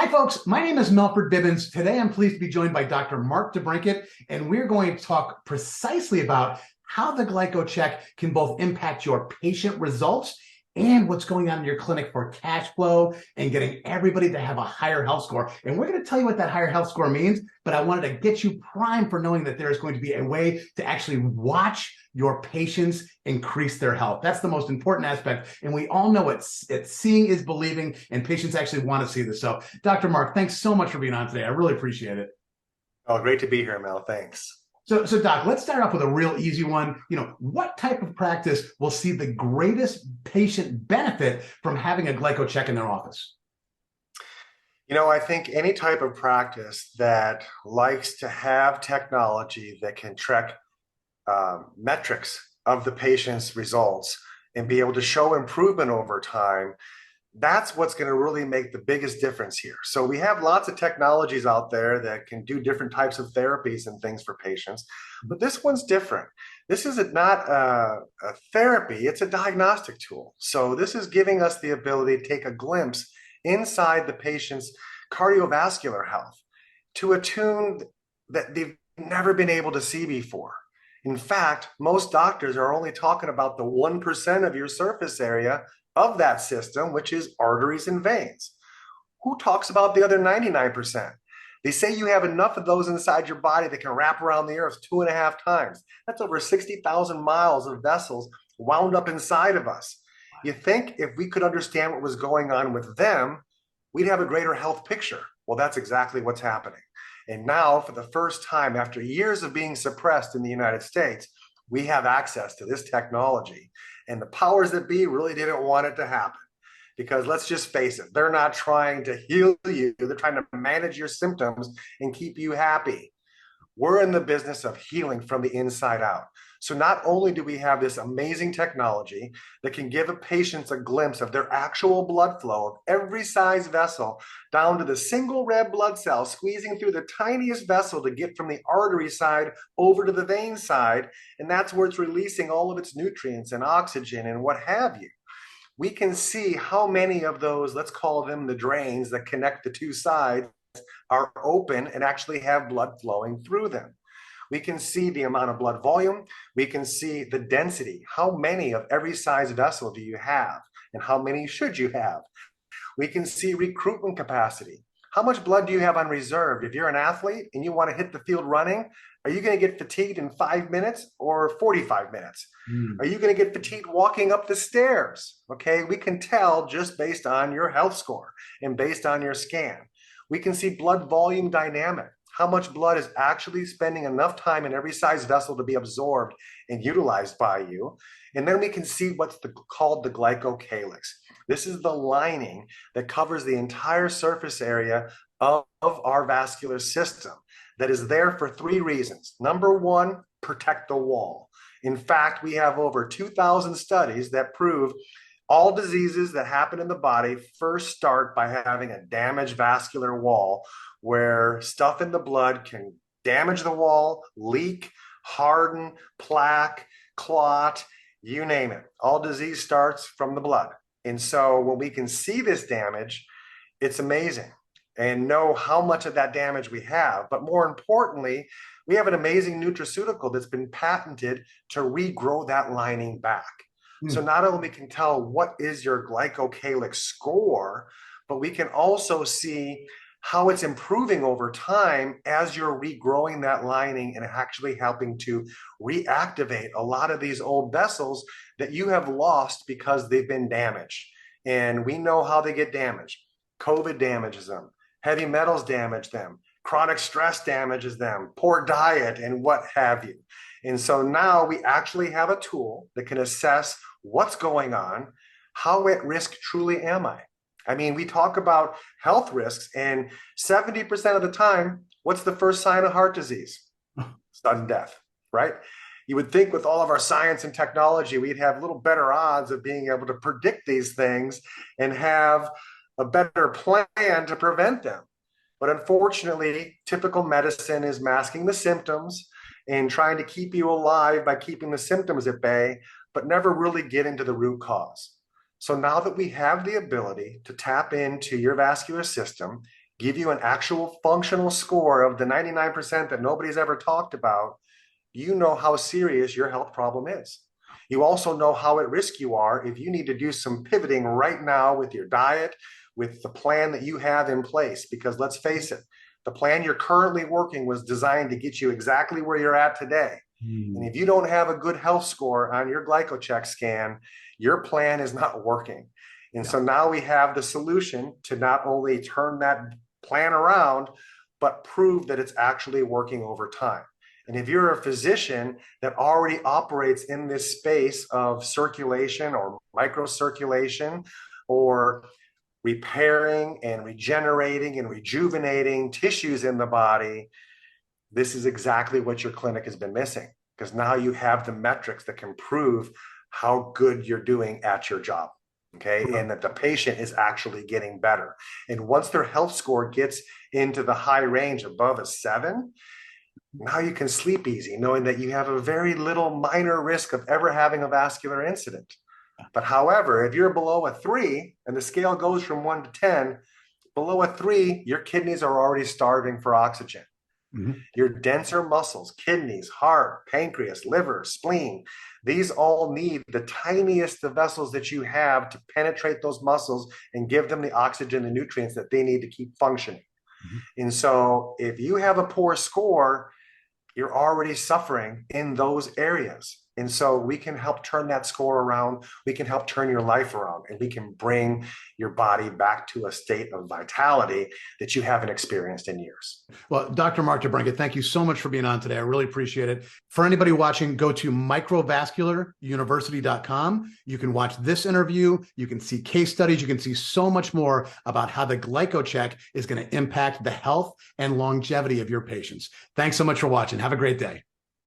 Hi, folks. My name is Melford Bibens. Today, I'm pleased to be joined by Dr. Mark DeBrincat, and we're going to talk precisely about how the GlycoCheck can both impact your patient results and what's going on in your clinic for cash flow and getting everybody to have a higher health score. And we're going to tell you what that higher health score means, but I wanted to get you primed for knowing that there is going to be a way to actually watch your patients increase their health. That's the most important aspect. And we all know it's seeing is believing, and patients actually want to see this. So Dr. Mark, thanks so much for being on today. I really appreciate it. Oh, great to be here, Mel. Thanks. So Doc, let's start off with a real easy one. What type of practice will see the greatest patient benefit from having a GlycoCheck in their office? I think any type of practice that likes to have technology that can track metrics of the patient's results and be able to show improvement over time, that's what's going to really make the biggest difference here. So we have lots of technologies out there that can do different types of therapies and things for patients, but this one's different. This is not a therapy, it's a diagnostic tool. So this is giving us the ability to take a glimpse inside the patient's cardiovascular health to a tune that they've never been able to see before. In fact, most doctors are only talking about the 1% of your surface area of that system, which is arteries and veins. Who talks about the other 99%? They say you have enough of those inside your body that can wrap around the earth 2.5 times. That's over 60,000 miles of vessels wound up inside of us. You think if we could understand what was going on with them, we'd have a greater health picture. Well, that's exactly what's happening. And now, for the first time, after years of being suppressed in the United States, we have access to this technology. And the powers that be really didn't want it to happen. Because let's just face it, they're not trying to heal you. They're trying to manage your symptoms and keep you happy. We're in the business of healing from the inside out. So not only do we have this amazing technology that can give a patient a glimpse of their actual blood flow of every size vessel down to the single red blood cell squeezing through the tiniest vessel to get from the artery side over to the vein side, and that's where it's releasing all of its nutrients and oxygen and what have you. We can see how many of those, let's call them the drains that connect the two sides, are open and actually have blood flowing through them. We can see the amount of blood volume. We can see the density. How many of every size vessel do you have? And how many should you have? We can see recruitment capacity. How much blood do you have on reserve? If you're an athlete and you want to hit the field running, are you going to get fatigued in 5 minutes or 45 minutes? Are you going to get fatigued walking up the stairs? Okay, we can tell just based on your health score and based on your scan. We can see blood volume dynamic. How much blood is actually spending enough time in every size vessel to be absorbed and utilized by you. And then we can see what's called the glycocalyx. This is the lining that covers the entire surface area of our vascular system that is there for 3 reasons. Number one, protect the wall. In fact, we have over 2,000 studies that prove all diseases that happen in the body first start by having a damaged vascular wall where stuff in the blood can damage the wall, leak, harden, plaque, clot, you name it. All disease starts from the blood. And so when we can see this damage, it's amazing and know how much of that damage we have. But more importantly, we have an amazing nutraceutical that's been patented to regrow that lining back. So not only can tell what is your glycocalyx score, but we can also see how it's improving over time as you're regrowing that lining and actually helping to reactivate a lot of these old vessels that you have lost because they've been damaged. And we know how they get damaged. COVID damages them. Heavy metals damage them. Chronic stress damages them. Poor diet and what have you. And so now we actually have a tool that can assess what's going on, how at risk truly am I? I mean, we talk about health risks, and 70% of the time, what's the first sign of heart disease? Sudden death, right? You would think with all of our science and technology, we'd have a little better odds of being able to predict these things and have a better plan to prevent them. But unfortunately, typical medicine is masking the symptoms and trying to keep you alive by keeping the symptoms at bay, but never really get into the root cause. So now that we have the ability to tap into your vascular system give you an actual functional score of the 99% that nobody's ever talked about, you know how serious your health problem is. You also know how at risk you are if you need to do some pivoting right now with your diet, with the plan that you have in place. Because let's face it, the plan you're currently working was designed to get you exactly where you're at today. And if you don't have a good health score on your GlycoCheck scan, your plan is not working. And so now we have the solution to not only turn that plan around, but prove that it's actually working over time. And if you're a physician that already operates in this space of circulation or microcirculation, or repairing and regenerating and rejuvenating tissues in the body, this is exactly what your clinic has been missing, because now you have the metrics that can prove how good you're doing at your job. Okay. And that the patient is actually getting better. And once their health score gets into the high range above a 7, now you can sleep easy, knowing that you have a very little minor risk of ever having a vascular incident. But however, if you're below a 3 and the scale goes from 1 to 10, below a 3, your kidneys are already starving for oxygen. Your denser muscles, kidneys, heart, pancreas, liver, spleen, these all need the tiniest of vessels that you have to penetrate those muscles and give them the oxygen and nutrients that they need to keep functioning. And so if you have a poor score, you're already suffering in those areas. And so we can help turn that score around. We can help turn your life around, and we can bring your body back to a state of vitality that you haven't experienced in years. Well, Dr. Mark DeBrincat, thank you so much for being on today. I really appreciate it. For anybody watching, go to microvascularuniversity.com. You can watch this interview. You can see case studies. You can see so much more about how the GlycoCheck is going to impact the health and longevity of your patients. Thanks so much for watching. Have a great day.